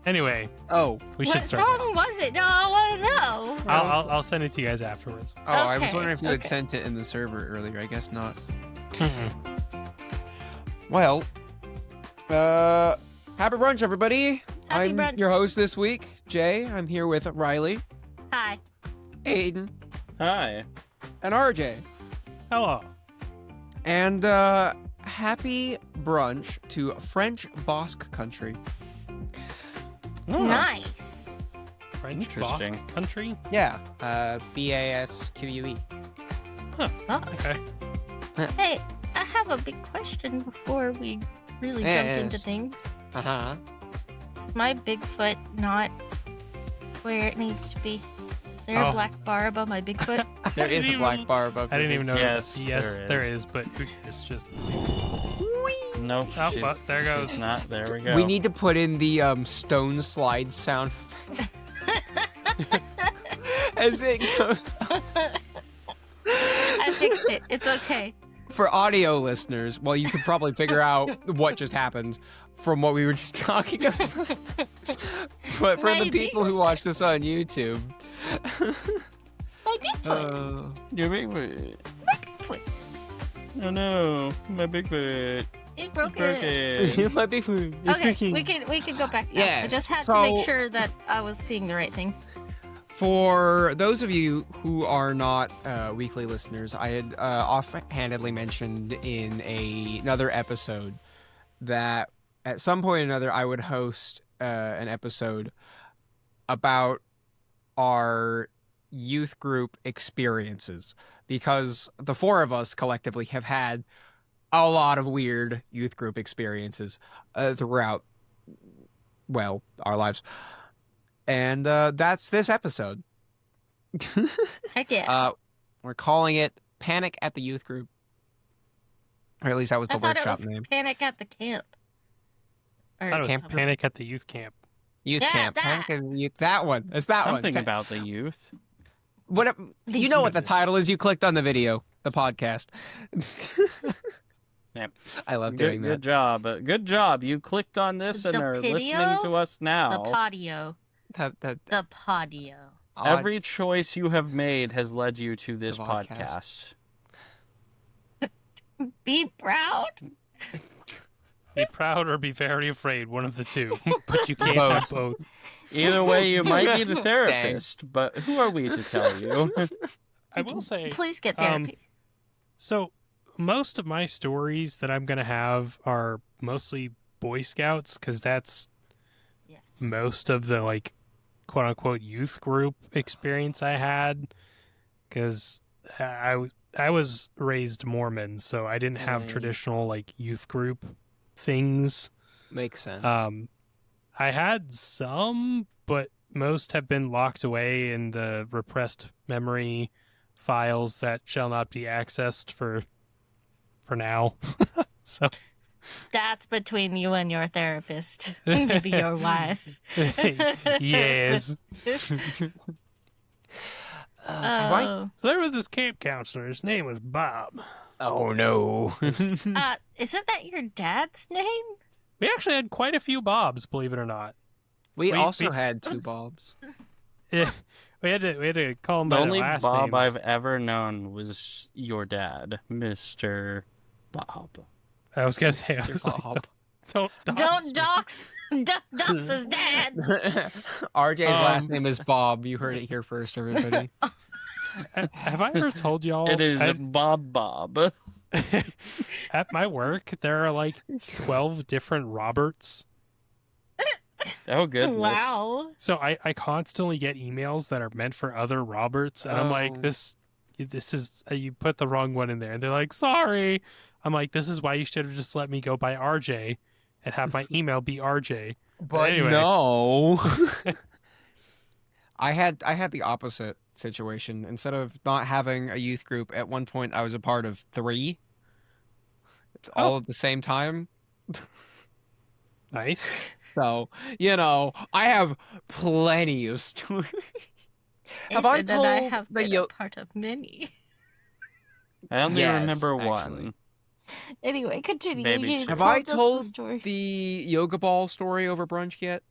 Anyway, Oh, we should What start. song was it? No, I want to know. I'll send it to you guys afterwards. I was Okay, wondering if you had okay. sent it in the server earlier. I guess not. Mhm. Well, happy brunch, everybody. Happy I'm brunch. your host this week, Jay. I'm here with Riley, Hi. Aiden, Hi. and RJ. Hello. And happy brunch to French Basque Country. Oh, Nice. French Interesting. Basque Country? Yeah, BASQUE. Basque. Okay. Hey, I have a big question before we really jump Yes. into things. Uh-huh. Is my Bigfoot not where it needs to be? Is there Oh. a black bar above my Bigfoot? There is a black bar above I didn't your even head. notice. Yes, Yes, there there is. is, but it's just. Nope. Oh, she's- well, there goes. she's not. There we go. We need to put in the stone slide sound as it goes. I fixed it. It's okay. For audio listeners, well, you could probably figure out what just happened from what we were just talking about. But for the Maybe. people who watch this on YouTube, My Bigfoot. Your Bigfoot. My Bigfoot. Oh no, my Bigfoot. It's broken. Broken. my big food. Okay, we can go back now. I Yes, just had so- to make sure that I was seeing the right thing. For those of you who are not weekly listeners, I had offhandedly mentioned in another episode that at some point or another I would host an episode about our youth group experiences, because the four of us collectively have had a lot of weird youth group experiences throughout, well, our lives. And that's this episode. Heck yeah. We're calling it Panic at the Youth Group. Or at least that was the I thought it workshop was name. Panic at the Camp. Or I thought it was something. Panic at the Youth Camp. Youth Yeah, Camp. that. Panic at the Youth. That one. It's that Something one. about the youth. What? The You know what the youth. title is. You clicked on the video, the podcast. Yep. I love doing Good that. job. Good job. You clicked on this and The are video? listening to us The now. Podio. That The Podio. Every choice you have made has led you to this The podcast. podcast. Be proud. Be proud or be very afraid, one of the two. But you can't Both. have both. Either way, you might need a therapist, but who are we to tell you? I will say, Please get therapy. so most of my stories that I'm going to have are mostly Boy Scouts, because that's Yes. most of the, like, quote unquote youth group experience I had, because I was raised Mormon, so I didn't have Right. traditional, like, youth group things. Makes sense. I had some, but most have been locked away in the repressed memory files that shall not be accessed for now. So That's between you and your therapist. Maybe your wife. yes. Have I? Oh. So there was this camp counselor. His name was Bob. Oh no. Isn't that your dad's name? We actually had quite a few Bobs, believe it or not. we we- also we- had two Bobs. Yeah, we had to call them The by only their last Bob names. I've ever known was your dad, Mr. Bob. I was gonna say, I Mr. was like, Bob. don't Don't dox. Dox his dad. RJ's last Um, name is Bob. You heard it here first, everybody. Have I ever told y'all? It is I- Bob. at my work, there are like 12 different Roberts. Oh, goodness. Wow. So I constantly get emails that are meant for other Roberts, and I'm Oh. like, this is you put the wrong one in there. And they're like, sorry. I'm like, this is why you should have just let me go by RJ and have my email be RJ. But anyway. no. I had the opposite situation. Instead of not having a youth group, at one point I was a part of 3. All at the same time. Nice. So, I have plenty of stories. Have I And then I told have the been a part of many. I only Yes, remember actually. one. Anyway, continue. Maybe You two. Have told I us the told story. the yoga ball story over brunch yet?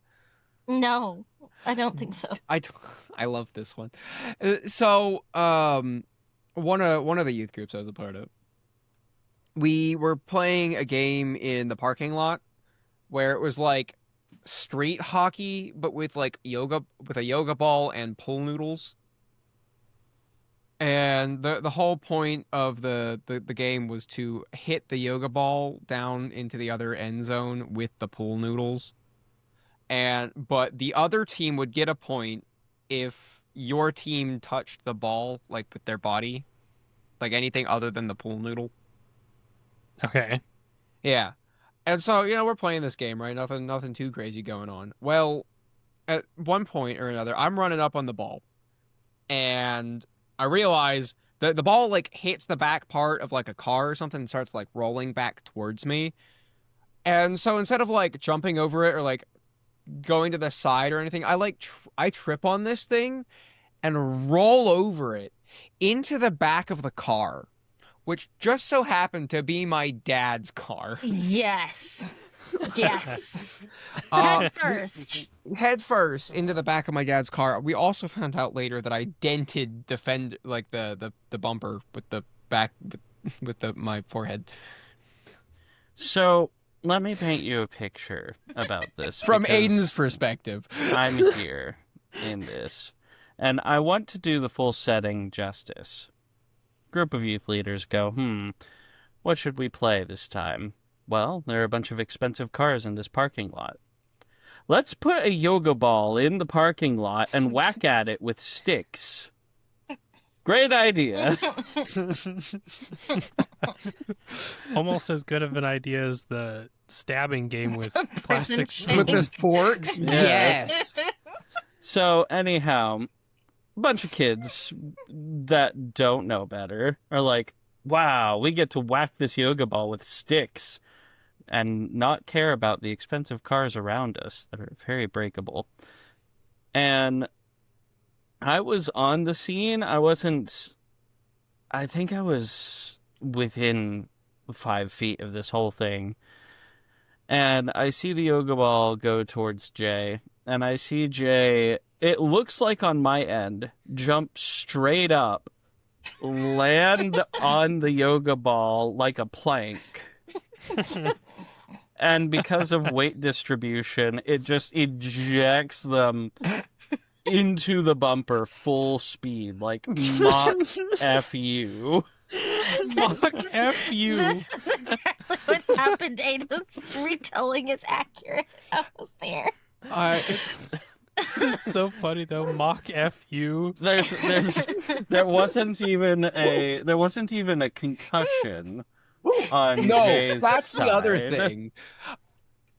No, I don't think so. I love this one. So, one of the youth groups I was a part of, we were playing a game in the parking lot where it was like street hockey, but with like with a yoga ball and pool noodles. And the whole point of the game was to hit the yoga ball down into the other end zone with the pool noodles. But the other team would get a point if your team touched the ball like with their body, like anything other than the pool noodle. Okay. Yeah. And so, we're playing this game, right? Nothing too crazy going on. Well, at one point or another, I'm running up on the ball, and I realize that the ball like hits the back part of like a car or something and starts like rolling back towards me. And so instead of like jumping over it or like going to the side or anything, I trip on this thing and roll over it into the back of the car, which just so happened to be my dad's car. Yes. Yes. Uh, Head first. into the back of my dad's car. We also found out later that I dented the fender, like the bumper with the back with my forehead. So let me paint you a picture about this. From because Aiden's perspective. I'm here in this, and I want to do the full setting justice. Group of youth leaders go, what should we play this time? Well, there are a bunch of expensive cars in this parking lot. Let's put a yoga ball in the parking lot and whack at it with sticks. Great idea. Almost as good of an idea as the stabbing game with plastic Prison With the spoons. forks? Yes. So, anyhow, a bunch of kids that don't know better are like, wow, we get to whack this yoga ball with sticks and not care about the expensive cars around us that are very breakable. And I was on the scene. I think I was within 5 feet of this whole thing. And I see the yoga ball go towards Jay. And I see Jay, it looks like on my end, jump straight up, land on the yoga ball like a plank. And because of weight distribution, it just ejects them into the bumper full speed, like Mach F-U. Fuck F you. This is exactly what happened. Aiden's retelling is accurate. I was there. It's so funny though. Mock F you. There wasn't even a concussion on No, Jay's that's the other side. thing.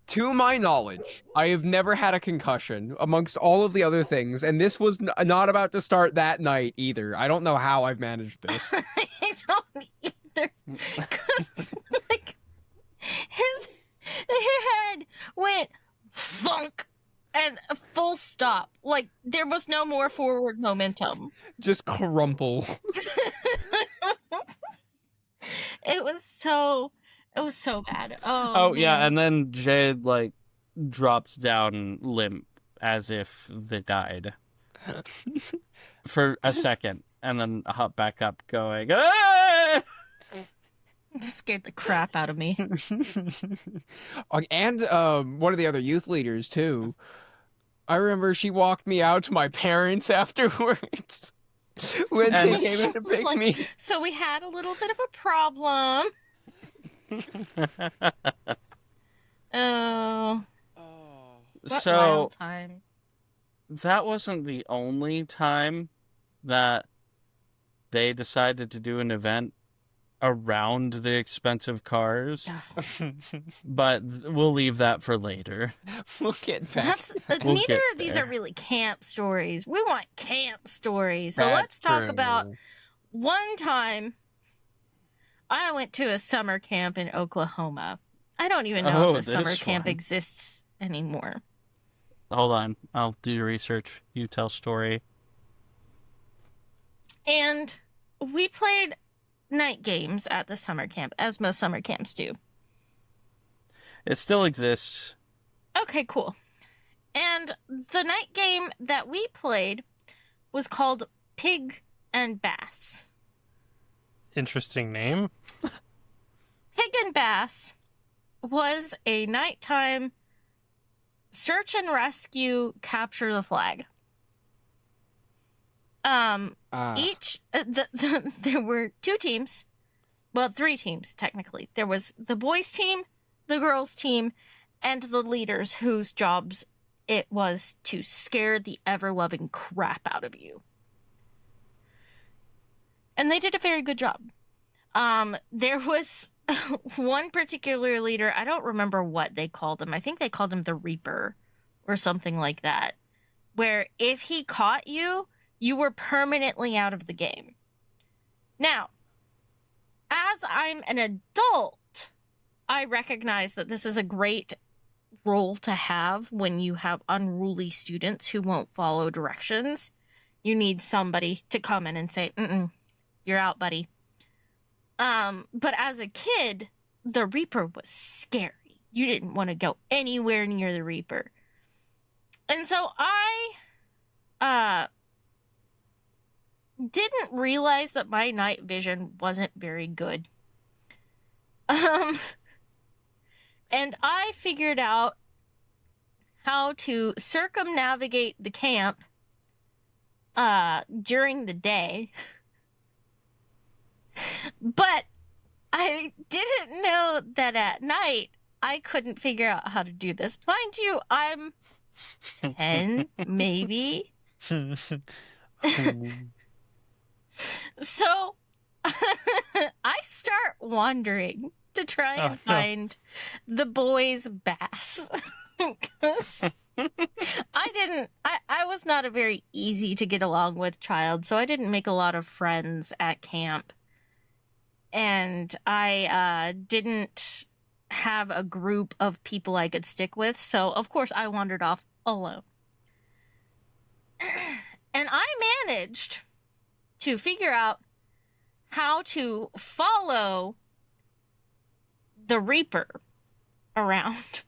To my knowledge, I have never had a concussion amongst all of the other things, and this was not about to start that night either. I don't know how I've managed this. I don't either. Because, like, his head went thunk and a full stop. Like, there was no more forward momentum. Just crumple. It was so bad. Oh yeah, man. and then Jay like dropped down limp as if they died for a second, and then hopped back up, going, "Ah!" It scared the crap out of me. And one of the other youth leaders, too. I remember she walked me out to my parents afterwards when they And- came in to pick Like, me. So we had a little bit of a problem. Oh, what So wild times. that wasn't the only time that they decided to do an event around the expensive cars, but we'll leave that for later. We'll get back. That's We'll neither get of these there. are really camp stories. We want camp stories. So That's let's talk true. about one time I went to a summer camp in Oklahoma. I don't even know Oh, if the summer this camp one. exists anymore. Hold on, I'll do research. You tell story. And we played night games at the summer camp, as most summer camps do. It still exists. Okay, cool. And And the night game that we played was called Pig and Bass. Interesting name. Pig and Bass was a nighttime search and rescue, capture the flag. There were 2 teams. Well, 3 teams, technically. There was the boys' team, the girls' team, and the leaders whose jobs it was to scare the ever-loving crap out of you. And they did a very good job. There was one particular leader, I don't remember what they called him. I think they called him the Reaper or something like that, where if he caught you, you were permanently out of the game. Now, as I'm an adult, I recognize that this is a great role to have when you have unruly students who won't follow directions. You need somebody to come in and say, you're out, buddy. But as a kid, the Reaper was scary. You didn't want to go anywhere near the Reaper. And so I didn't realize that my night vision wasn't very good. And I figured out how to circumnavigate the camp during the day. But I didn't know that at night I couldn't figure out how to do this. Mind you, I'm 10, maybe. So I start wandering to try and find the boys' bass. Because I was not a very easy to get along with child, so I didn't make a lot of friends at camp. And I didn't have a group of people I could stick with, so of course I wandered off alone. And I managed to figure out how to follow the Reaper around.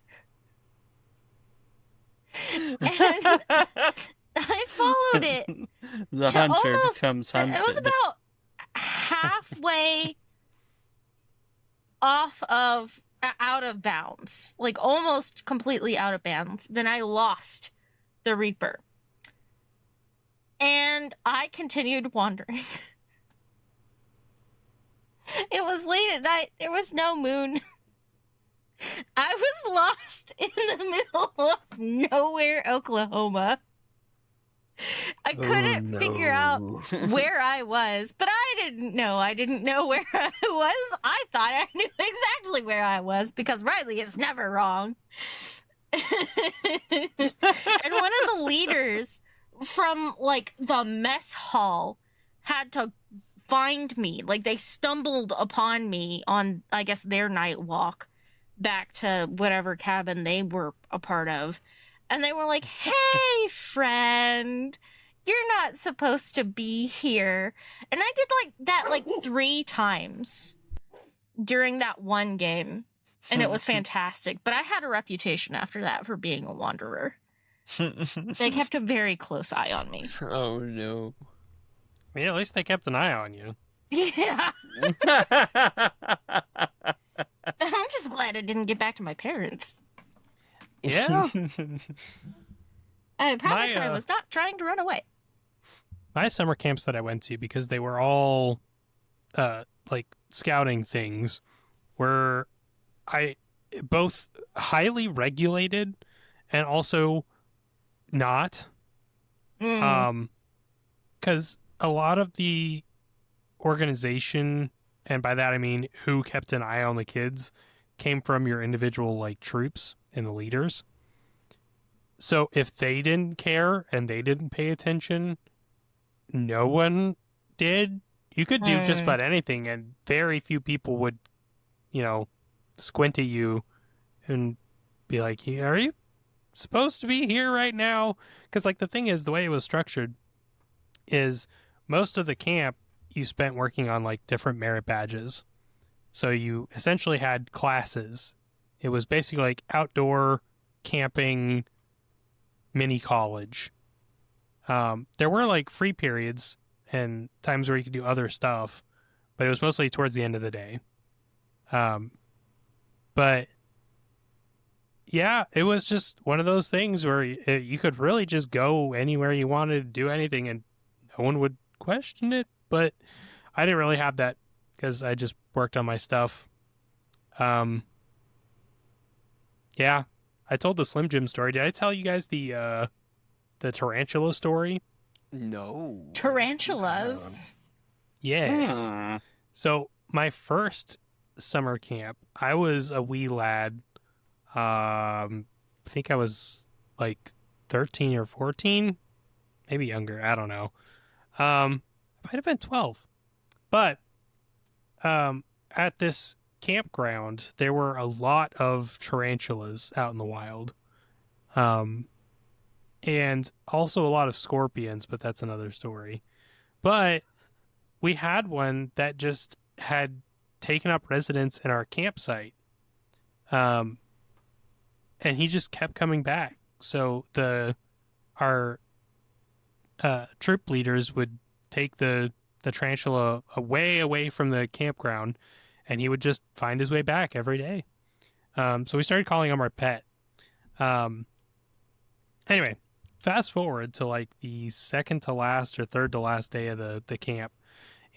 And I followed it. The hunter becomes hunted. It was about halfway out of bounds, like almost completely out of bounds. Then I lost the Reaper. And I continued wandering. It was late at night. There was no moon. I was lost in the middle of nowhere, Oklahoma. I couldn't figure out where I was, but I didn't know. I didn't know where I was. I thought I knew exactly where I was because Riley is never wrong. And one of the leaders from, like, the mess hall had to find me. Like, they stumbled upon me on, I guess, their night walk back to whatever cabin they were a part of. And they were like, hey, friend, you're not supposed to be here. And I did that 3 times during that one game. And it was fantastic. But I had a reputation after that for being a wanderer. They kept a very close eye on me. Oh, no. I mean, at least they kept an eye on you. Yeah. I'm just glad I didn't get back to my parents. Yeah. I promise I was not trying to run away. My summer camps that I went to, because they were all scouting things, were both highly regulated and also not. Because a lot of the organization, and by that I mean who kept an eye on the kids, came from your individual troops and the leaders. So if they didn't care and they didn't pay attention, no one did. You could do just about anything, and very few people would, squint at you and be like, are you supposed to be here right now? Because the thing is, the way it was structured is most of the camp you spent working on different merit badges. So you essentially had classes. It was basically outdoor camping mini college. There were like free periods and times where you could do other stuff, but it was mostly towards the end of the day. But yeah, it was just one of those things where you could really just go anywhere you wanted to do anything and no one would question it. But I didn't really have that because I just worked on my stuff. Yeah, I told the Slim Jim story. Did I tell you guys the tarantula story? No. Tarantulas. Yes. Hmm. So my first summer camp, I was a wee lad. I think I was like 13 or 14, maybe younger. I don't know. I might have been 12. But at this campground, there were a lot of tarantulas out in the wild. And also a lot of scorpions, but that's another story. But we had one that just had taken up residence in our campsite. And he just kept coming back. So our troop leaders would take the tarantula away from the campground, and he would just find his way back every day. So we started calling him our pet. Anyway, fast forward to like the second to last or third to last day of the camp,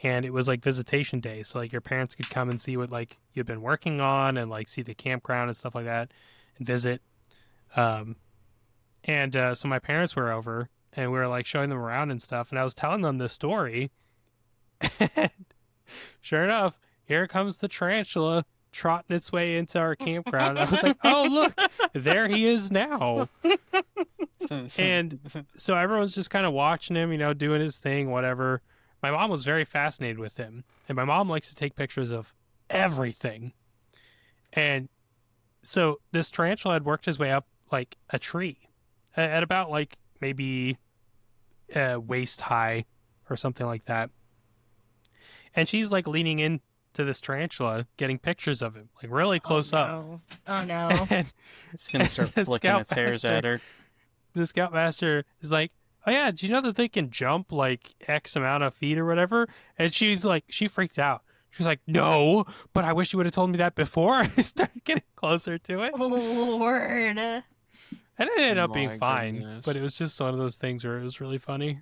and it was like visitation day. So like your parents could come and see what like you'd been working on and like see the campground and stuff like that and visit. So my parents were over and we were like showing them around and stuff, and I was telling them this story. And sure enough, here comes the tarantula trotting its way into our campground. I was like, oh, look, there he is now. And so everyone's just kind of watching him, doing his thing, whatever. My mom was very fascinated with him. And my mom likes to take pictures of everything. And so this tarantula had worked his way up like a tree at about like maybe waist high or something like that. And she's like leaning in to this tarantula, getting pictures of him, like really close up. Oh no. And It's gonna start the flicking its hairs at her. the scoutmaster is like, oh yeah, do you know that they can jump like X amount of feet or whatever? And she's like, she freaked out. She was like, no, but I wish you would have told me that before I started getting closer to it. Lord. And it ended up My being fine, goodness. but it was just one of those things where it was really funny.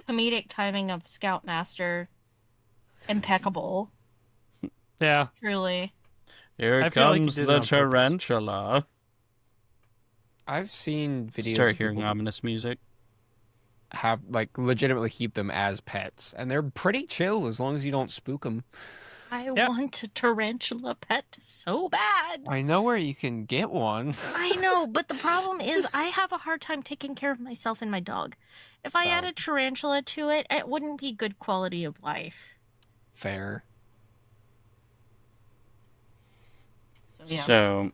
Comedic timing of Scoutmaster. Impeccable. Yeah. Truly. Here I feel like you comes did it the on purpose. tarantula. I've seen videos Start of hearing people ominous music. have like legitimately keep them as pets, and they're pretty chill as long as you don't spook them. I Yep. want a tarantula pet so bad. I know where you can get one. I know, but the problem is I have a hard time taking care of myself and my dog. If I add Oh. a tarantula to it, it wouldn't be good quality of life. Fair. So yeah. So,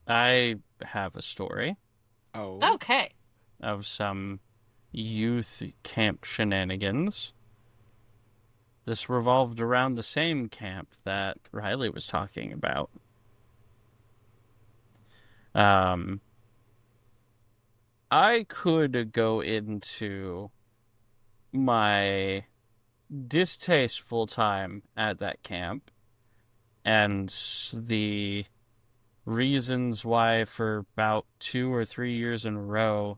I have a story Oh. Okay. of some youth camp shenanigans. This revolved around the same camp that Riley was talking about. I could go into my distasteful time at that camp and the reasons why for about 2 or 3 years in a row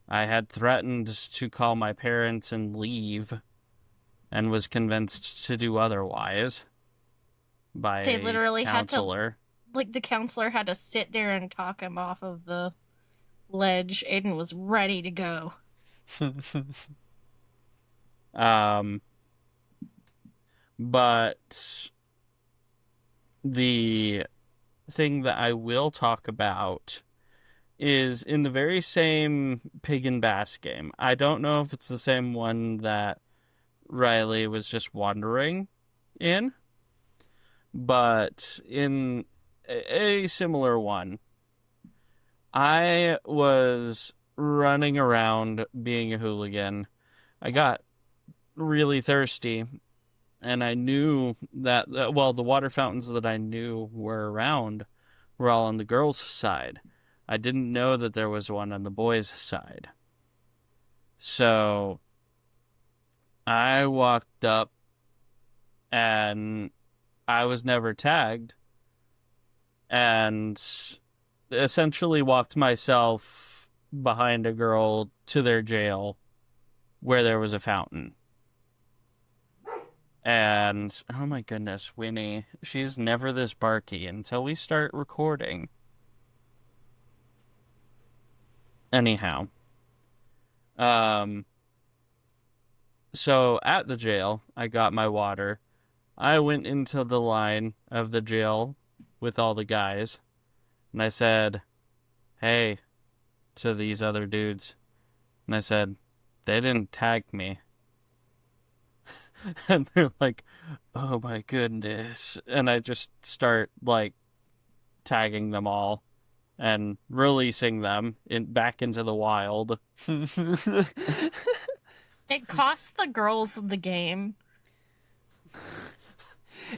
I had threatened to call my parents and leave and was convinced to do otherwise by They a literally had to- counselor. Like the counselor had to sit there and talk him off of the ledge. Aiden was ready to go. But the thing that I will talk about is in the very same pig and bass game. I don't know if it's the same one that Riley was just wandering in, but in a similar one, I was running around being a hooligan. I got really thirsty, and I knew that, the water fountains that I knew were around were all on the girls' side. I didn't know that there was one on the boys' side. So I walked up and I was never tagged and essentially walked myself behind a girl to their jail where there was a fountain. And, oh my goodness, Winnie, she's never this barky until we start recording. Anyhow. So at the jail, I got my water. I went into the line of the jail with all the guys, and I said, hey, to these other dudes. And I said, they didn't tag me. And they're like, oh my goodness. And I just start, like, tagging them all and releasing them back into the wild. It cost the girls the game.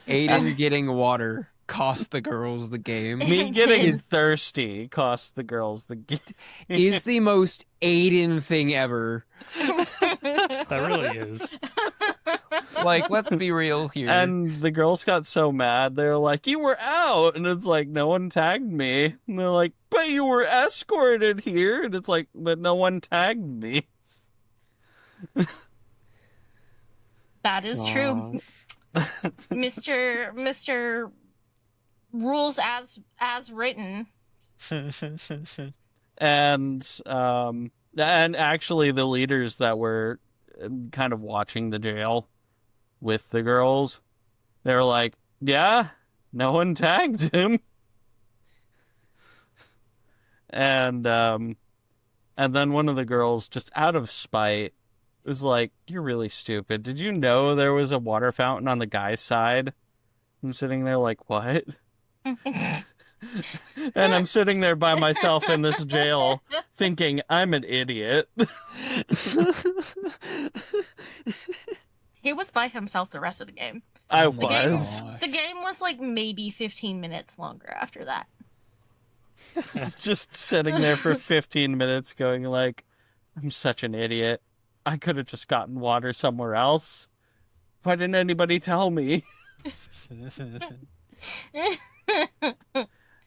Aiden getting water cost the girls the game. Me It getting did. thirsty cost the girls the game. Is the most Aiden thing ever. That really is. Like, let's be real here. And the girls got so mad. They were like, you were out. And it's like, no one tagged me. And they're like, but you were escorted here. And it's like, but no one tagged me. That is true. Mr. Rules as written. And actually the leaders that were kind of watching the jail with the girls, they were like, yeah, no one tagged him. And then one of the girls, just out of spite, was like, you're really stupid. Did you know there was a water fountain on the guy's side? I'm sitting there like, what? And I'm sitting there by myself in this jail thinking I'm an idiot. He was by himself the rest of the game. I The game, was. the game was like maybe 15 minutes longer after that. Just sitting there for 15 minutes going like, I'm such an idiot. I could have just gotten water somewhere else. Why didn't anybody tell me?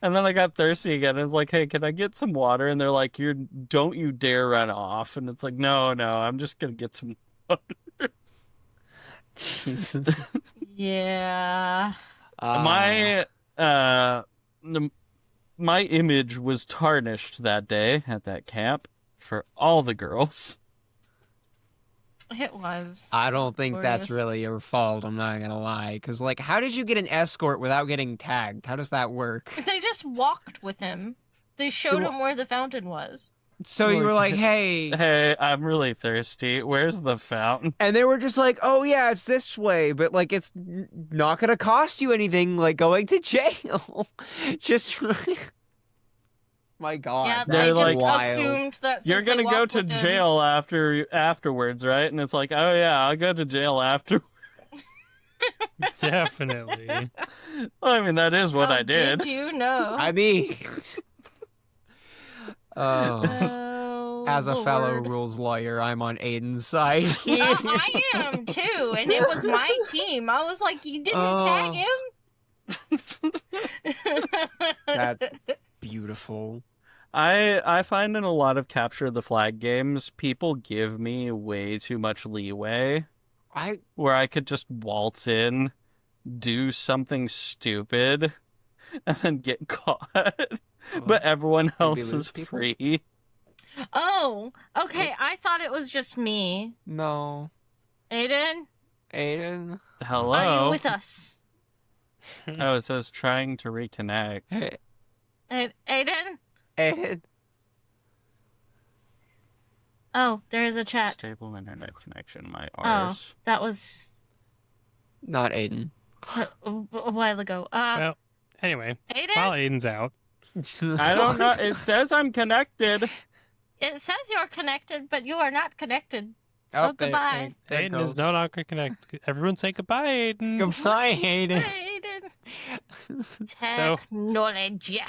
And then I got thirsty again. I was like, hey, can I get some water? And they're like, don't you dare run off. And it's like, no, I'm just going to get some water. Jesus. Yeah. My image was tarnished that day at that camp for all the girls. It was. I don't think that's Glorious. really your fault, I'm not gonna lie. Because, like, how did you get an escort without getting tagged? How does that work? They just walked with him. They showed him where the fountain was. So you were like, hey... Hey, I'm really thirsty. Where's the fountain? And they were just like, oh, yeah, it's this way. But, like, it's not gonna cost you anything, like, going to jail. Just... My God. Yeah, They're they just like, wild. assumed that You're since they gonna go walked to with him- jail afterwards, right? And it's like, oh yeah, I'll go to jail after. Definitely. Well, I mean, that is what Oh, I did. Did you know? I mean... Oh... Oh, As a fellow Lord. rules lawyer, I'm on Aiden's side. I am too, and it was my team. I was like, you didn't tag him. That's beautiful. I find in a lot of capture the flag games, people give me way too much leeway where I could just waltz in, do something stupid, and then get caught. But everyone else lose is people? free. Oh, okay. I thought it was just me. No. Aiden, Aiden? Hello. are you with us? Oh, it says trying to reconnect. Hey, Aiden? Aiden? Oh, there is a chat. Stable internet connection, my Oh, arse. that was Not Aiden. a while ago. Well, anyway, Aiden? while Aiden's out, I don't know. It says I'm connected. It says you're connected, but you are not connected. Oh, goodbye. there it Aiden is goes. no longer connected. Everyone say goodbye, Aiden. Goodbye, Aiden. Hey, Aiden. Technology.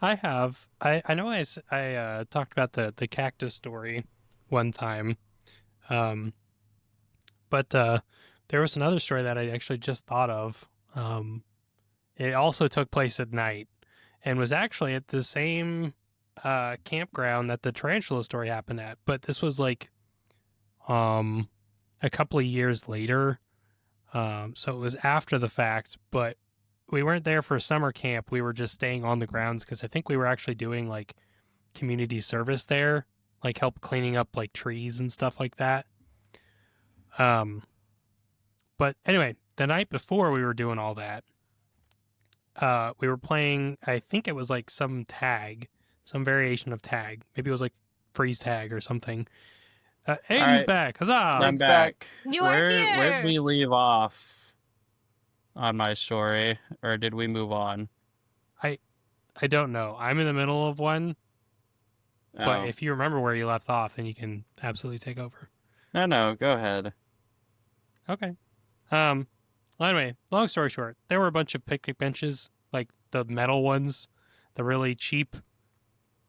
I know I talked about the cactus story one time, um, but there was another story that I actually just thought of. It also took place at night and was actually at the same campground that the tarantula story happened at, but this was like a couple of years later. So it was after the fact, but we weren't there for summer camp. We were just staying on the grounds because I think we were actually doing like community service there, like help cleaning up like trees and stuff like that. But anyway, the night before we were doing all that, we were playing, I think it was like some tag, some variation of tag. Maybe it was like freeze tag or something. Aiden's right. back. Huzzah! I'm back. You are here. Where'd we leave off on my story? Or did we move on? I don't know. I'm in the middle of one, but Oh. if you remember where you left off, then you can absolutely take over. No, go ahead. Okay. Well, anyway, long story short, there were a bunch of picnic benches, like the metal ones, the really cheap,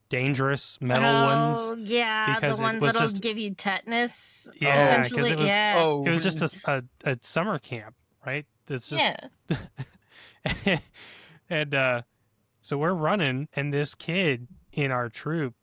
dangerous metal ones. Oh, yeah, because the it ones was that'll just- give you tetanus. Yeah, 'cause essentially. it was- Yeah. Oh, It was just a summer camp, right? It's just Yeah. and so we're running, and this kid in our troop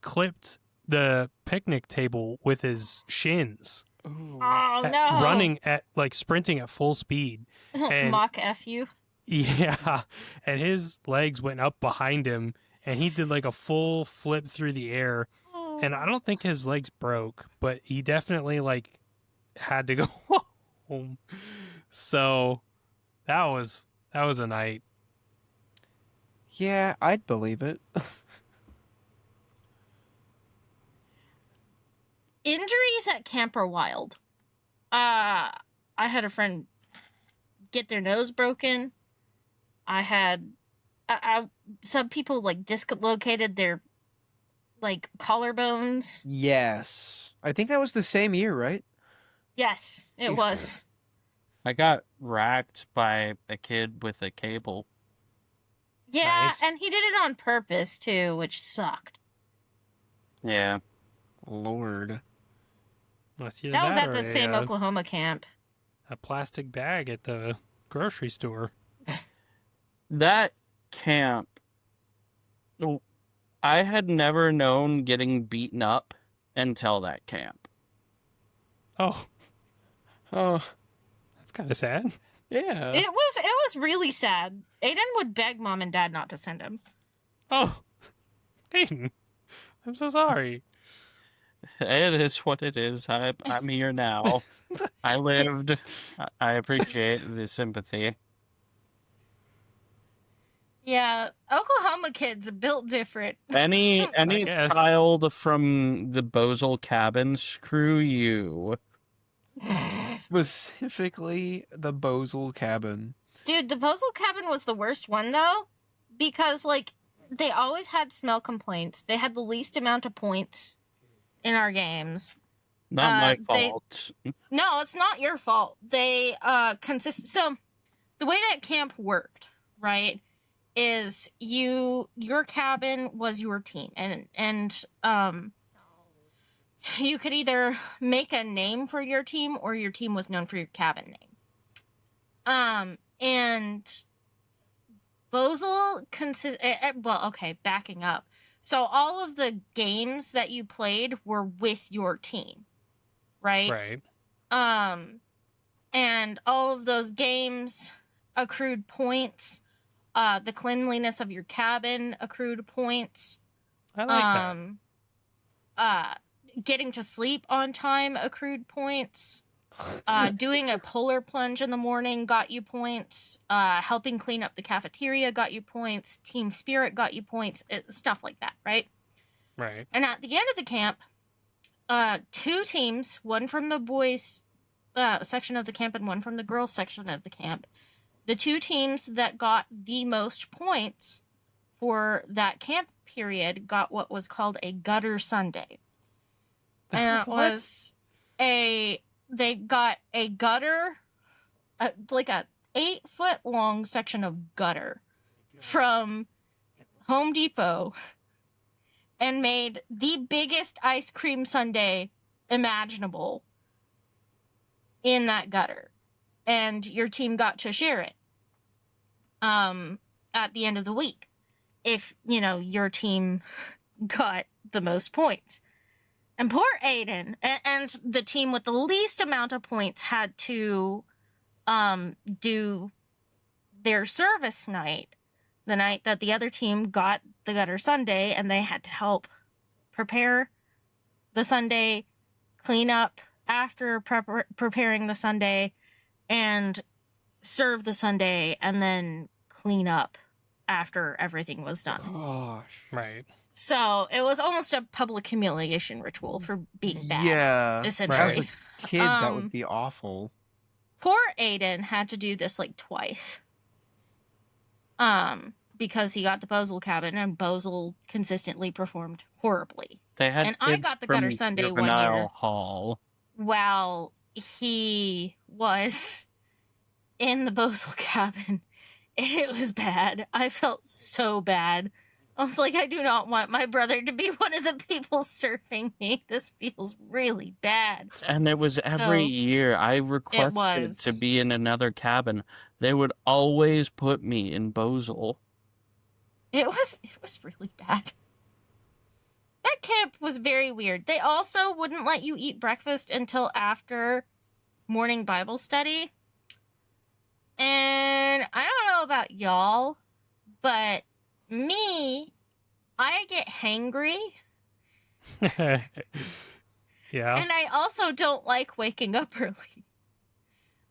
clipped the picnic table with his shins. Ooh. Oh, no. Running at like sprinting at full speed. and- Mock F you. Yeah, and his legs went up behind him, and he did like a full flip through the air. And I don't think his legs broke, but he definitely like had to go home. So that was a night. Yeah, I'd believe it. Injuries at camp are wild. I had a friend get their nose broken. I had some people like dislocated their like collarbones. Yes. I think that was the same year, right? Yes, it Yeah. was. I got racked by a kid with a cable. Yeah, Nice. and he did it on purpose too, which sucked. Yeah. Lord. Well, it's either That was at or the same Oklahoma camp. a plastic bag at the grocery store. That camp, I had never known getting beaten up until that camp. Oh, Oh, that's kind of sad. yeah. It was really sad. Aiden would beg mom and dad not to send him. Oh, Aiden, I'm so sorry. It is what it is. I'm here now. I lived. I appreciate the sympathy. Yeah, Oklahoma kids are built different. Any guess. child from the Bozel cabin, screw you. Specifically, the Bozel cabin. Dude, the Postal cabin was the worst one though, because like they always had smell complaints. They had the least amount of points in our games. Not my they- fault. No, it's not your fault. They so the way that camp worked, right, is your cabin was your team and you could either make a name for your team or your team was known for your cabin name. And Bozel well, okay, backing up. So all of the games that you played were with your team, right? Right. And all of those games accrued points. The cleanliness of your cabin accrued points. I like that. Getting to sleep on time accrued points. Doing a polar plunge in the morning got you points. Helping clean up the cafeteria got you points. Team spirit got you points. Stuff like that, right? Right. And at the end of the camp, two teams, one from the boys section of the camp and one from the girls section of the camp. The two teams that got the most points for that camp period got what was called a gutter Sunday. And it was they got a gutter, like a 8-foot long section of gutter from Home Depot and made the biggest ice cream sundae imaginable in that gutter. And your team got to share it at the end of the week if, your team got the most points. And poor Aiden and the team with the least amount of points had to do their service night, the night that the other team got the gutter sundae, and they had to help prepare the sundae, clean up after preparing the sundae, and serve the sundae, and then clean up after everything was done. Gosh. Right. So it was almost a public humiliation ritual for being bad. Yeah. Essentially. As a kid, that would be awful. Poor Aiden had to do this like twice. Because he got the Bozel cabin and Bozel consistently performed horribly. They had And I kids got the from gutter sundae one juvenile year. hall. While he was in the Bozel cabin. It was bad. I felt so bad. I was like, I do not want my brother to be one of the people serving me. This feels really bad. And it was every year I requested to be in another cabin. They would always put me in Bozel. It was really bad. That camp was very weird. They also wouldn't let you eat breakfast until after morning Bible study. And I don't know about y'all, but me, I get hangry. Yeah. And I also don't like waking up early.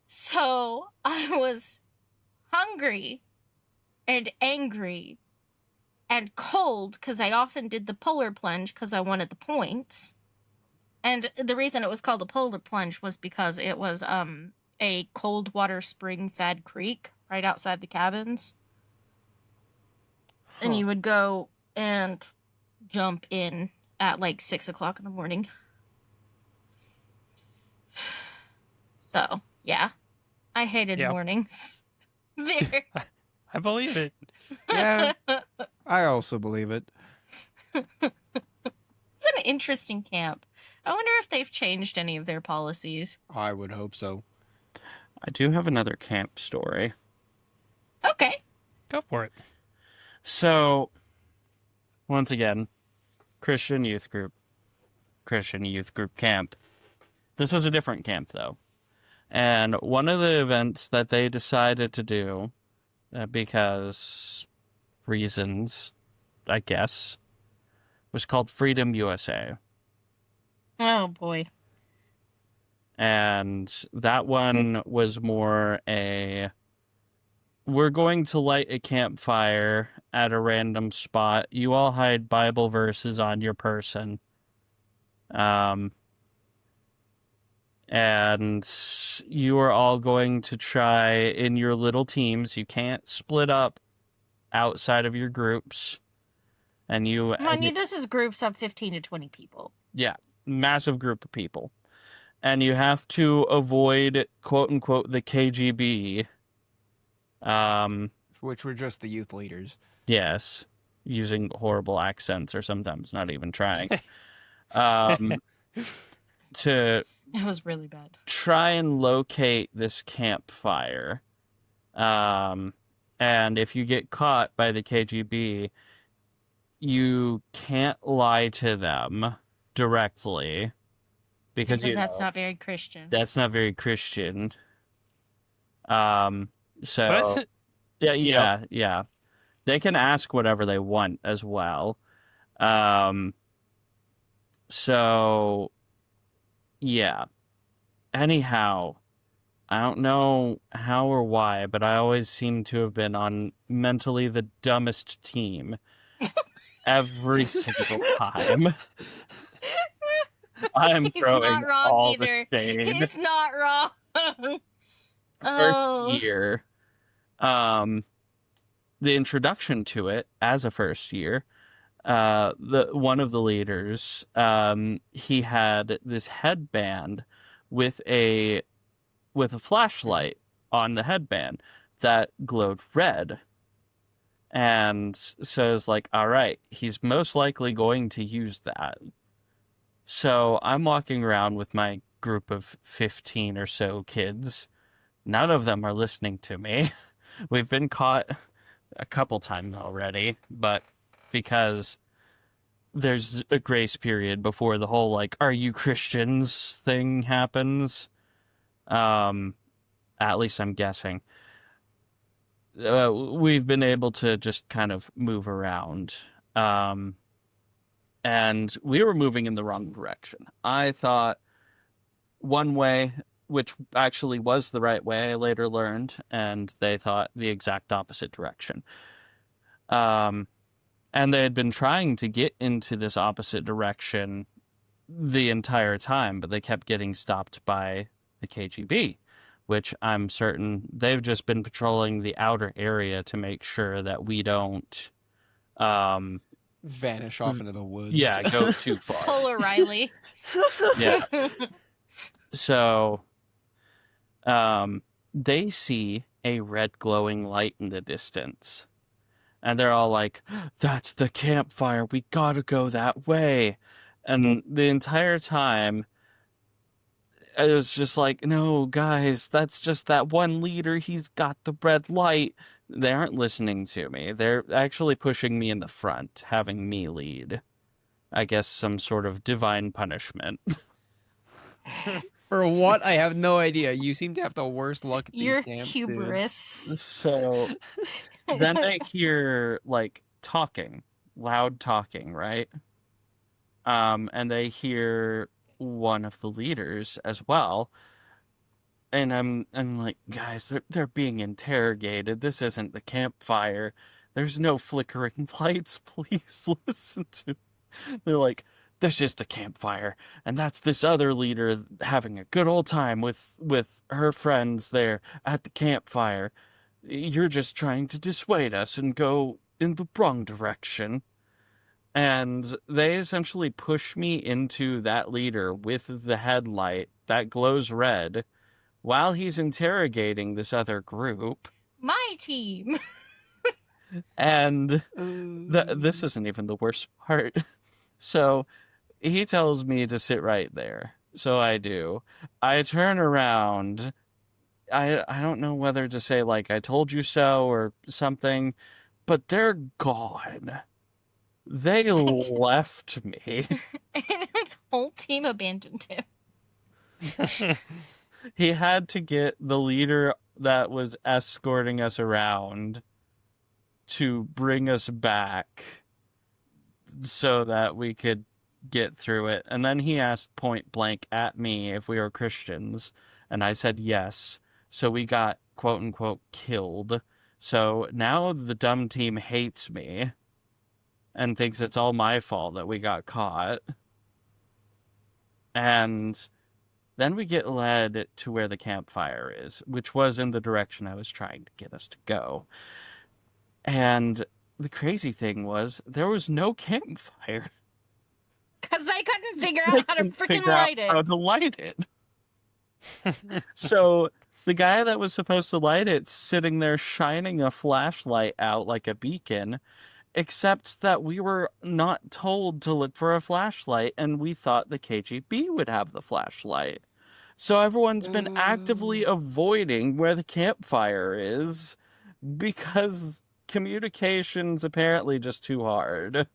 So I was hungry and angry and cold because I often did the polar plunge because I wanted the points. And the reason it was called a polar plunge was because it was a cold water spring fed creek right outside the cabins. And you would go and jump in at like 6 o'clock in the morning. So, yeah. I hated mornings. There. I believe it. Yeah, I also believe it. It's an interesting camp. I wonder if they've changed any of their policies. I would hope so. I do have another camp story. Okay. Go for it. So, once again, Christian youth group camp. This is a different camp, though. And one of the events that they decided to do, because reasons, I guess, was called Freedom USA. Oh, boy. And that one was more we're going to light a campfire at a random spot. You all hide Bible verses on your person. And you are all going to try in your little teams. You can't split up outside of your groups. And This is groups of 15 to 20 people. Yeah, massive group of people. And you have to avoid, quote unquote, the KGB. Which were just the youth leaders. Yes, using horrible accents or sometimes not even trying. To It was really bad. try and locate this campfire. And if you get caught by the KGB, you can't lie to them directly. Because that's not very Christian. That's not very Christian. So yeah. They can ask whatever they want as well. So yeah. Anyhow, I don't know how or why, but I always seem to have been on mentally the dumbest team every single time. I'm throwing all the shade. He's not wrong. First year, the introduction to it as a first year, one of the leaders, he had this headband with a flashlight on the headband that glowed red. And so it's like, all right, he's most likely going to use that. So I'm walking around with my group of 15 or so kids. None of them are listening to me. We've been caught a couple times already, but because there's a grace period before the whole, like, are you Christians thing happens. At least I'm guessing. We've been able to just kind of move around. And we were moving in the wrong direction. I thought one way, which actually was the right way, I later learned, and they thought the exact opposite direction. And they had been trying to get into this opposite direction the entire time, but they kept getting stopped by the KGB, which I'm certain they've just been patrolling the outer area to make sure that we don't Vanish off into the woods. yeah, go too far. Pull O'Reilly. Yeah. So they see a red glowing light in the distance. And they're all like, that's the campfire. We gotta go that way. And the entire time, it was just like, no, guys, that's just that one leader. He's got the red light. They aren't listening to me. They're actually pushing me in the front, having me lead. I guess some sort of divine punishment. For what? I have no idea. You seem to have the worst luck at these Your camps, hubris. So then I hear, like, talking, loud talking, right? And they hear one of the leaders as well. And I'm like, guys, they're being interrogated. This isn't the campfire. There's no flickering lights. Please listen to. They're like, this is the campfire, and that's this other leader having a good old time with her friends there at the campfire. You're just trying to dissuade us and go in the wrong direction. And they essentially push me into that leader with the headlight that glows red while he's interrogating this other group. My team. And this isn't even the worst part. So he tells me to sit right there. So I do. I turn around. I don't know whether to say, like, I told you so or something, but they're gone. They left me. And his whole team abandoned him. He had to get the leader that was escorting us around to bring us back so that we could get through it. And then he asked point blank at me if we were Christians, and I said yes. So we got, quote unquote, killed. So now the dumb team hates me and thinks it's all my fault that we got caught. And then we get led to where the campfire is, which was in the direction I was trying to get us to go. And the crazy thing was, there was no campfire. Because they couldn't figure out how to freaking light it. How to light it. So the guy that was supposed to light it sitting there shining a flashlight out like a beacon, except that we were not told to look for a flashlight, and we thought the KGB would have the flashlight. So everyone's been actively avoiding where the campfire is because communication's apparently just too hard.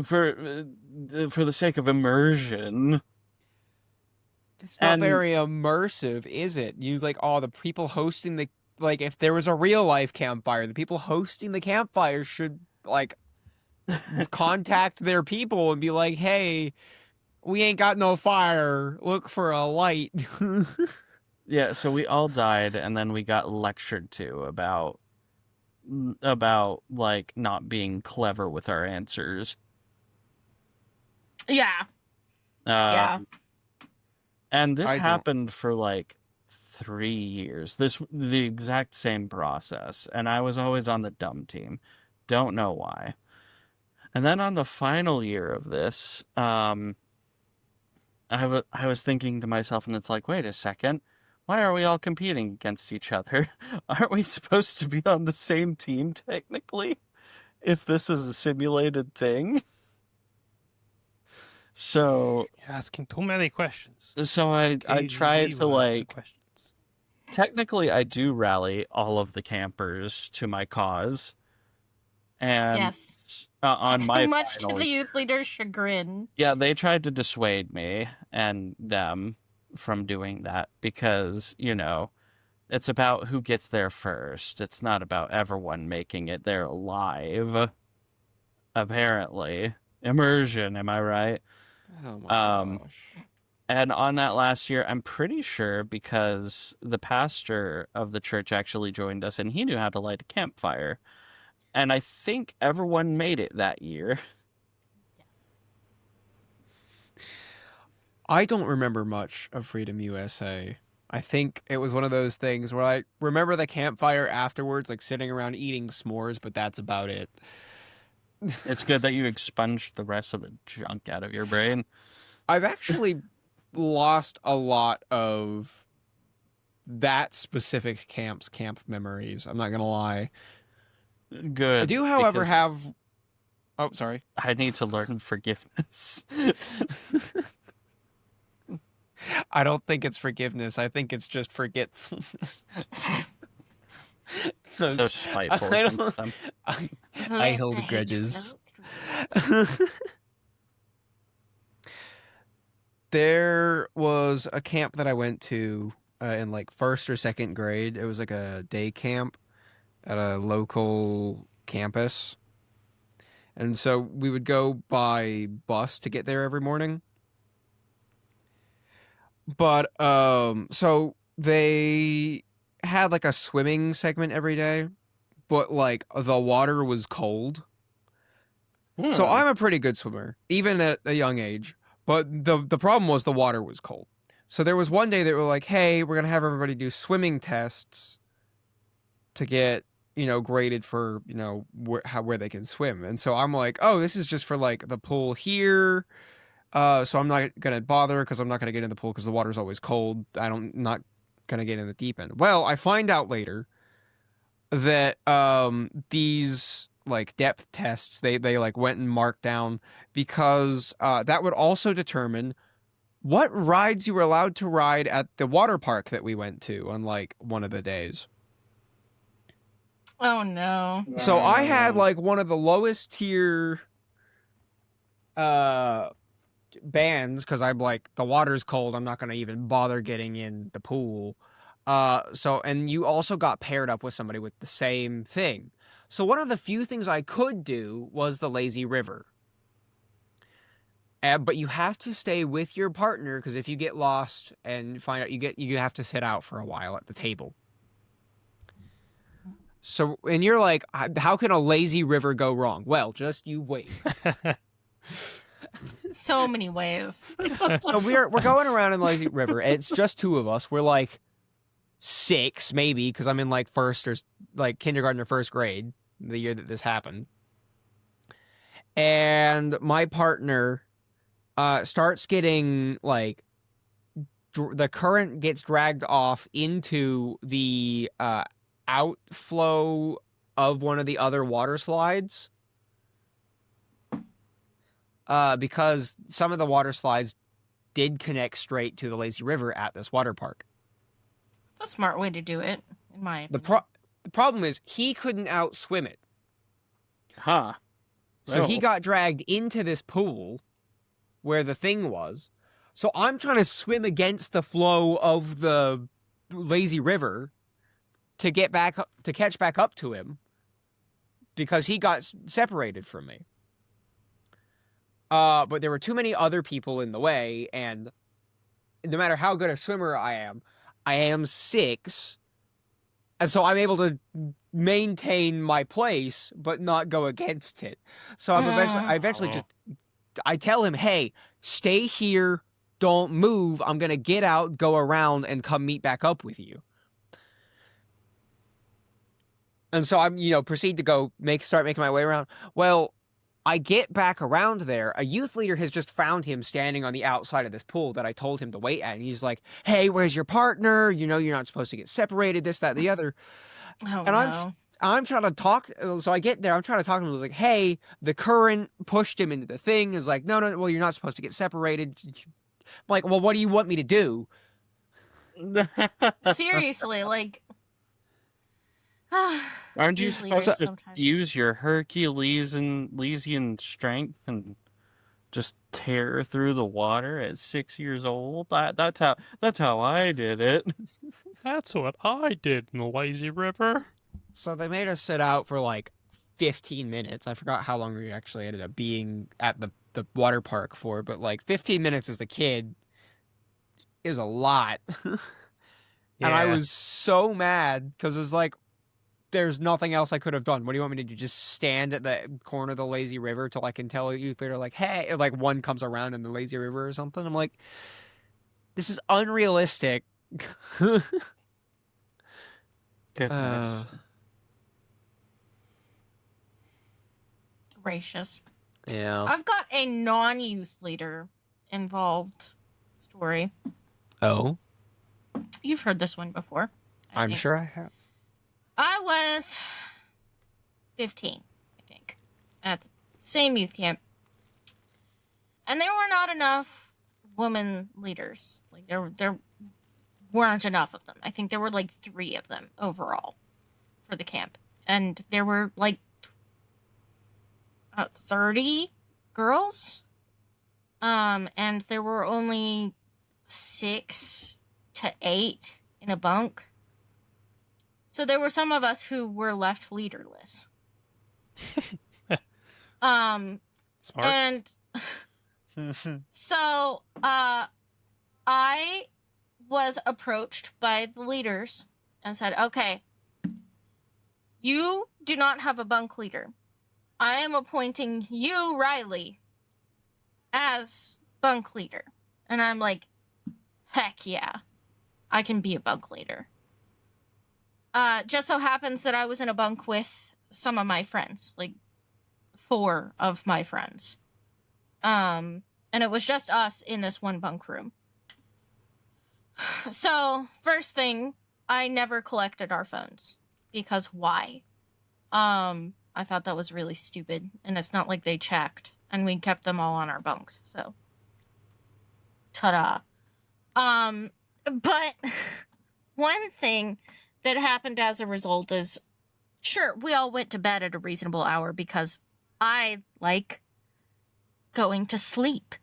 For the sake of immersion. It's not very immersive, is it? Use like, the people hosting the, like, if there was a real life campfire, the people hosting the campfire should, like, contact their people and be like, hey, we ain't got no fire, look for a light. Yeah, so we all died, and then we got lectured to about like not being clever with our answers. Yeah. Yeah. And this happened for like 3 years. The exact same process, and I was always on the dumb team. Don't know why. And then on the final year of this, I was thinking to myself, and it's like, wait a second, Why are we all competing against each other? Aren't we supposed to be on the same team technically? If this is a simulated thing? So You're asking too many questions. I try KGB to will ask the like questions. technically I do rally all of the campers to my cause. And Yes. on my Much to final, the youth leader's chagrin. yeah, they tried to dissuade me and them from doing that because, it's about who gets there first. It's not about everyone making it there alive. Apparently. Immersion, am I right? Oh my Um, gosh. And on that last year, I'm pretty sure because the pastor of the church actually joined us and he knew how to light a campfire. And I think everyone made it that year. I don't remember much of Freedom USA. I think it was one of those things where I remember the campfire afterwards, like sitting around eating s'mores, but that's about it. It's good that you expunged the rest of the junk out of your brain. I've actually lost a lot of that specific camp memories. I'm not gonna lie. Good. I do, however, because have. Oh, sorry. I need to learn forgiveness. I don't think it's forgiveness. I think it's just forgetfulness. So spiteful I don't- against them. I hold grudges. There was a camp that I went to in like first or second grade. It was like a day camp at a local campus. And so we would go by bus to get there every morning. But so they had like a swimming segment every day, but like the water was cold. So I'm a pretty good swimmer, even at a young age. But the problem was the water was cold. So there was one day that were like, hey, we're gonna have everybody do swimming tests to get, graded for, where they can swim. And so I'm like, oh, this is just for like the pool here. So I'm not gonna bother because I'm not gonna get in the pool because the water's always cold. Not gonna get in the deep end. Well, I find out later that these like depth tests they like went and marked down because that would also determine what rides you were allowed to ride at the water park that we went to on like one of the days. Oh no. So I had like one of the lowest tier bands because I'm like, the water's cold, I'm not gonna even bother getting in the pool. And you also got paired up with somebody with the same thing. So one of the few things I could do was the lazy river. But you have to stay with your partner because if you get lost and find out you have to sit out for a while at the table. So, and you're like, how can a lazy river go wrong? Well, just you wait. So many ways. So we're going around in lazy river. It's just two of us. We're like 6 maybe because I'm in like first or like kindergarten or first grade the year that this happened. And my partner starts getting like the current gets dragged off into the outflow of one of the other water slides because some of the water slides did connect straight to the lazy river at this water park. That's a smart way to do it, in my opinion. The problem is he couldn't outswim it. Huh. So he Oh. got dragged into this pool where the thing was. So I'm trying to swim against the flow of the lazy river to get back up, to catch back up to him because he got separated from me. But there were too many other people in the way, and no matter how good a swimmer I am 6, and so I'm able to maintain my place but not go against it. So I eventually just I tell him, hey, stay here, don't move. I'm gonna get out, go around, and come meet back up with you. And so I'm, proceed to go start making my way around. Well, I get back around there. A youth leader has just found him standing on the outside of this pool that I told him to wait at. And he's like, hey, where's your partner? You know, you're not supposed to get separated, this, that, the other. Oh, And no. I'm trying to talk. So I get there. I'm trying to talk to him. I was like, hey, the current pushed him into the thing. Is like, no, well, you're not supposed to get separated. I'm like, well, what do you want me to do? Seriously, like... Aren't you Youth leaders supposed to sometimes. use your Herculesian strength and just tear through the water at 6 years old? That's how I did it. That's what I did in the lazy river. So they made us sit out for like 15 minutes. I forgot how long we actually ended up being at the water park for, but like 15 minutes as a kid is a lot. And I was so mad because it was like, there's nothing else I could have done. What do you want me to do? Just stand at the corner of the lazy river till I can tell a youth leader, like, hey, or like one comes around in the lazy river or something? I'm like, this is unrealistic. Goodness. Gracious. Yeah. I've got a non-youth leader involved story. Oh, You've heard this one before. I'm think. sure I have. I was 15, I think, at the same youth camp. And there were not enough women leaders. Like, there weren't enough of them. I think there were, like, 3 of them overall for the camp. And there were, like, 30 girls. And there were only 6 to 8 in a bunk. So there were some of us who were left leaderless. Smart. And so I was approached by the leaders and said, okay, you do not have a bunk leader. I am appointing you, Riley, as bunk leader. And I'm like, heck yeah, I can be a bunk leader. Just so happens that I was in a bunk with some of my friends, like 4 of my friends. And it was just us in this one bunk room. So, first thing, I never collected our phones. Because why? I thought that was really stupid, and it's not like they checked. And we kept them all on our bunks, so. Ta-da. But one thing that happened as a result is, sure, we all went to bed at a reasonable hour because I like going to sleep.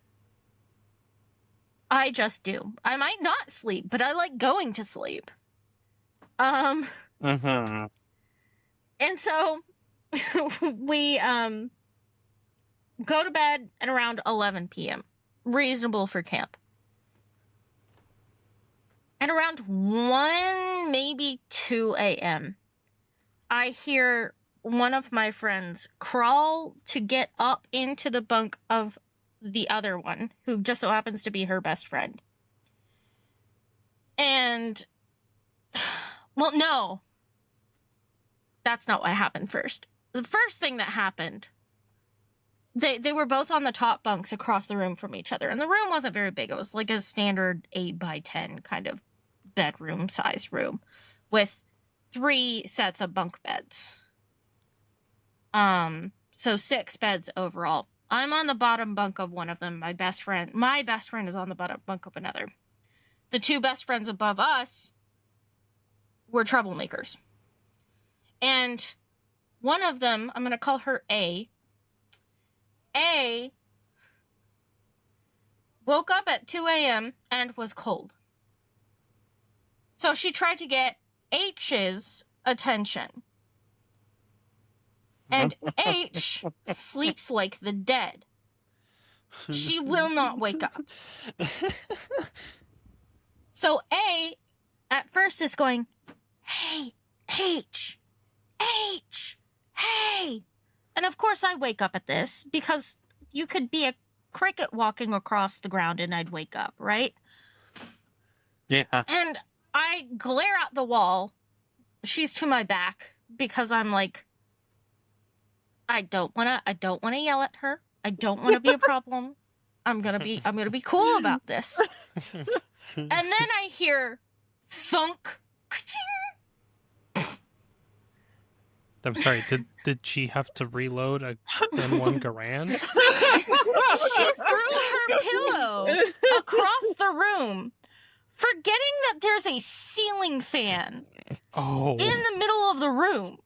I just do. I might not sleep, but I like going to sleep. And so we go to bed at around 11 p.m. Reasonable for camp. At around 1, maybe 2 a.m., I hear one of my friends crawl to get up into the bunk of the other one, who just so happens to be her best friend. And, well, no. That's not what happened first. The first thing that happened, they were both on the top bunks across the room from each other. And the room wasn't very big. It was like a standard 8 by 10 kind of bedroom size room with 3 sets of bunk beds. So 6 beds overall. I'm on the bottom bunk of one of them. My best friend is on the bottom bunk of another. The 2 best friends above us were troublemakers. And one of them, I'm going to call her A. A woke up at 2 a.m. and was cold. So she tried to get H's attention. And H sleeps like the dead. She will not wake up. So A, at first, is going, hey, H, hey. And of course I wake up at this, because you could be a cricket walking across the ground and I'd wake up, right? Yeah. And I glare at the wall. She's to my back, because I'm like, I don't wanna yell at her. I don't wanna be a problem. I'm gonna be cool about this. And then I hear thunk. Ka-ching. I'm sorry. Did she have to reload a M1 Garand? She threw her pillow across the room, forgetting that there's a ceiling fan Oh. in the middle of the room.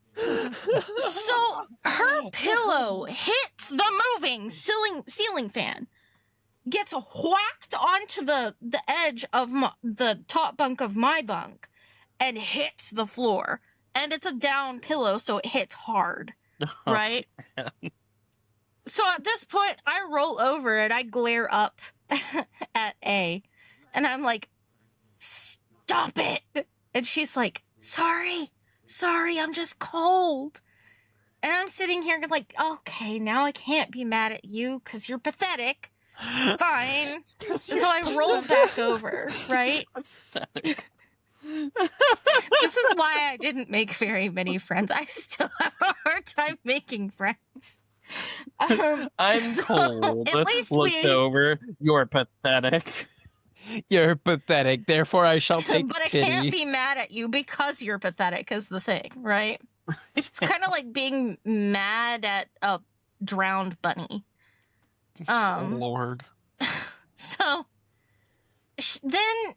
So her pillow hits the moving ceiling fan, gets whacked onto the edge of the top bunk of my bunk, and hits the floor. And it's a down pillow, so it hits hard, right? So at this point, I roll over and I glare up at A, and I'm like, "Stop it!" And she's like, "Sorry, I'm just cold." And I'm sitting here like, okay, now I can't be mad at you because you're pathetic. Fine. So I roll back over, right? Pathetic. This is why I didn't make very many friends. I still have a hard time making friends. I'm so cold. At least Looked over. You're pathetic. You're pathetic, therefore I shall take But I pity. can't be mad at you because you're pathetic is the thing, right? It's kind of like being mad at a drowned bunny. Lord. So then,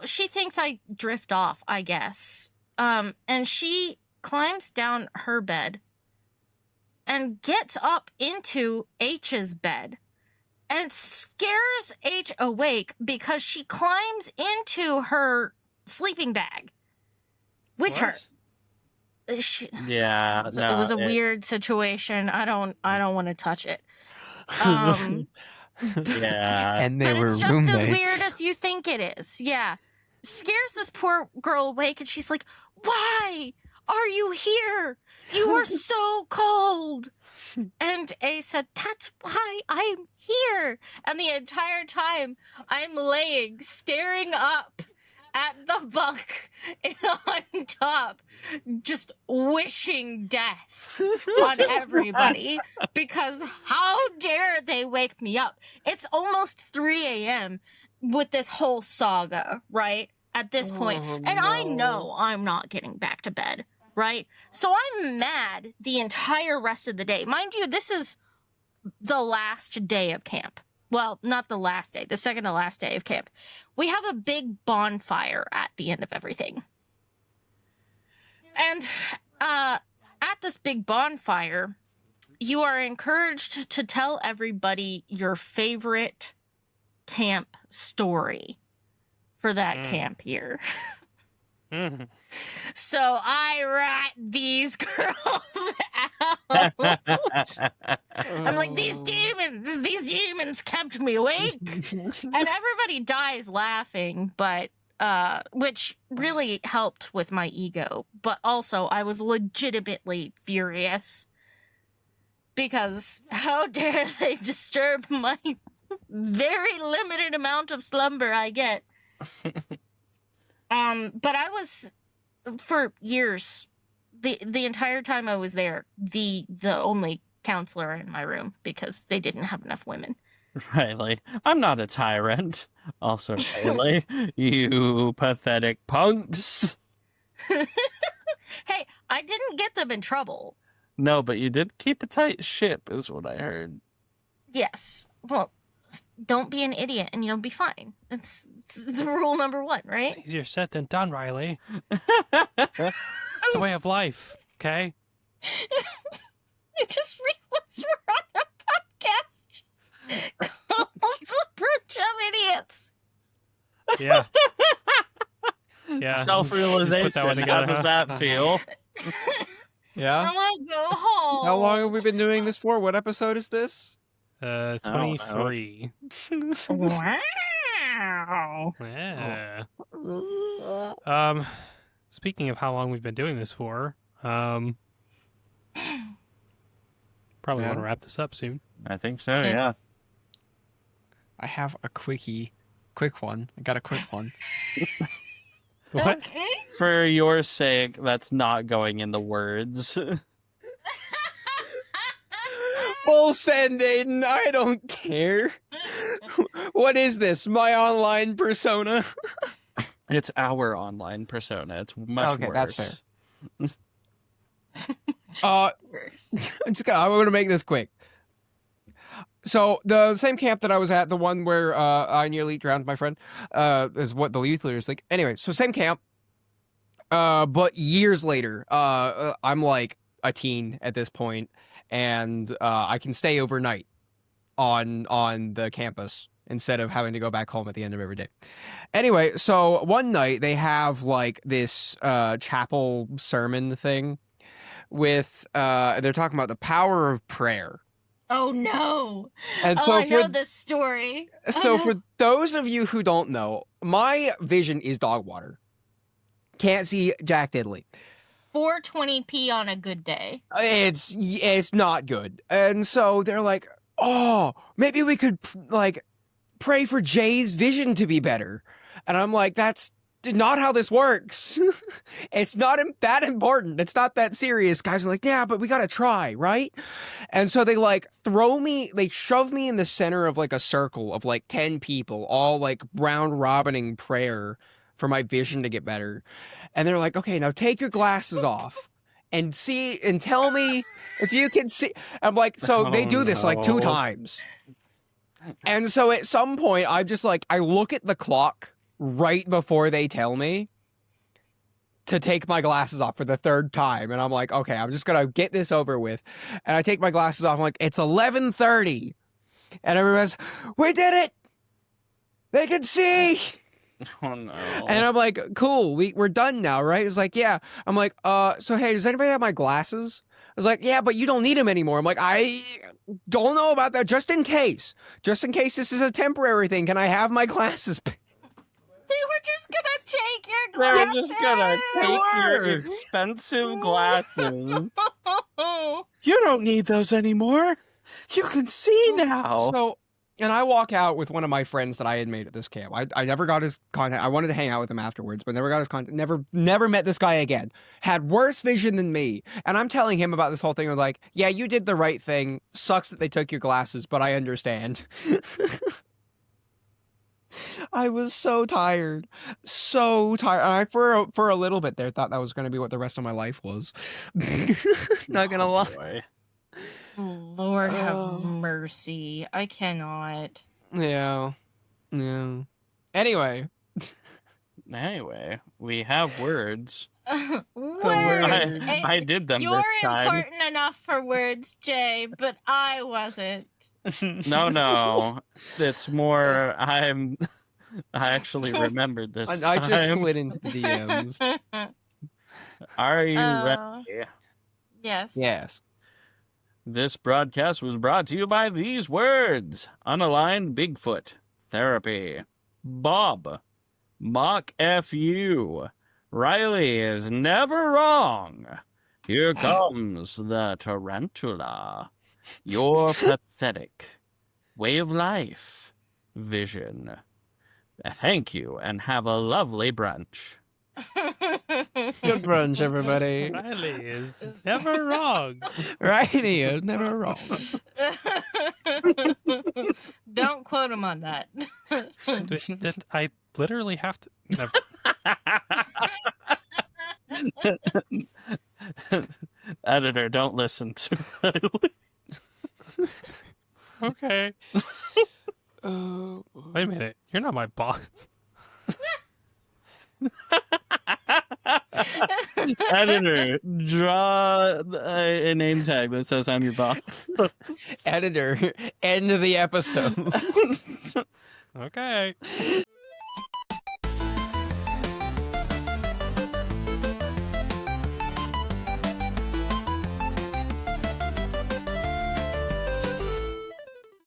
she thinks I drift off, I guess. And she climbs down her bed and gets up into H's bed and scares H awake because she climbs into her sleeping bag with her. Yeah. It was a weird situation. I don't want to touch it. Yeah. And they but were it's just roommates. as weird as you think it is. Yeah. Scares this poor girl awake, and she's like, "Why are you here? You were so cold." And A said, "That's why I'm here." And the entire time, I'm laying, staring up at the bunk on top, just wishing death on everybody, because how dare they wake me up? It's almost 3 a.m. with this whole saga, right? At this point. And I know I'm not getting back to bed, right? So I'm mad the entire rest of the day. Mind you, this is the last day of camp. Well, not the last day, the second to last day of camp. We have a big bonfire at the end of everything. And at this big bonfire, you are encouraged to tell everybody your favorite camp story for that camp year. So I rat these girls out. I'm like, these demons kept me awake. And everybody dies laughing, but which really helped with my ego. But also I was legitimately furious because how dare they disturb my very limited amount of slumber I get. But I was, for years, the entire time I was there, the only counselor in my room because they didn't have enough women. Riley, I'm not a tyrant. Also, Riley, you pathetic punks. Hey, I didn't get them in trouble. No, but you did keep a tight ship, is what I heard. Yes. Well, don't be an idiot and you'll be fine. It's rule number 1, right? It's easier said than done, Riley. It's a way of life, okay? I just realized we're on a podcast called The Brunch of Idiots. Yeah. Yeah. Self-realization. Put that one How together, does huh? that feel? I Yeah? want to go home. How long have we been doing this for? What episode is this? 23. Wow. Yeah. Speaking of how long we've been doing this for, probably Yeah. want to wrap this up soon. I think so, yeah. I have a quick one. I got a quick one. What? Okay. For your sake, that's not going in the words. Full send, Aiden. I don't care. What is this? My online persona? It's our online persona. It's much Okay, worse. that's fair. I'm gonna make this quick. So the same camp that I was at, the one where I nearly drowned my friend, is what the youth leaders think. Anyway, so same camp, but years later, I'm like a teen at this point, and I can stay overnight on the campus instead of having to go back home at the end of every day. Anyway, so one night they have like this chapel sermon thing with they're talking about the power of prayer. Oh no! And Oh, so I know this story. so for those of you who don't know, my vision is dog water. Can't see jack diddly. 420p on a good day. It's not good. And so they're like, "Oh, maybe we could like pray for Jay's vision to be better." And I'm like, "That's not how this works. It's not that important. It's not that serious." Guys are like, "Yeah, but we got to try, right?" And so they like they shove me in the center of like a circle of like 10 people, all like round robining prayer for my vision to get better. And they're like, "Okay, now take your glasses off and see and tell me if you can see." I'm like, so they do this like 2 times. And so at some point I'm just like, I look at the clock right before they tell me to take my glasses off for the 3rd time. And I'm like, okay, I'm just going to get this over with. And I take my glasses off. I'm like, it's 11:30. And everyone's, "We did it. They can see." Oh no. And I'm like, "Cool, we're done now, right?" It's like, "Yeah." I'm like, so hey, does anybody have my glasses?" I was like, "Yeah, but you don't need them anymore." I'm like, "I don't know about that. Just in case this is a temporary thing, can I have my glasses back?" They were just gonna take your They're glasses. just gonna take your were. expensive glasses. You don't need those anymore. You can see now. So, and I walk out with one of my friends that I had made at this camp. I never got his contact. I wanted to hang out with him afterwards, but never got his contact. Never met this guy again. Had worse vision than me. And I'm telling him about this whole thing. I'm like, "Yeah, you did the right thing. Sucks that they took your glasses, but I understand." I was so tired. So tired. I, for a little bit there, thought that was going to be what the rest of my life was. Not going to lie. Boy. Lord have Oh. mercy. I cannot. Yeah. Anyway. Anyway, we have words. Words. I did them You're this time. important enough for words, Jay, but I wasn't. No. It's more I actually remembered this I time. just slid into the DMs. Are you Uh, ready? Yes. Yes. This broadcast was brought to you by these words: Unaligned Bigfoot, Therapy, Bob, Mock FU, Riley is never wrong. Here comes the tarantula. Your pathetic way of life, vision. Thank you, and have a lovely brunch. Good brunch, everybody. Riley is never wrong. Riley is never wrong. Don't quote him on that. I literally have to. Never. Editor, don't listen to Riley. Okay. Oh, Wait a minute. You're not my boss. Editor, draw a name tag that says I'm your boss. editor, end of the episode. Okay.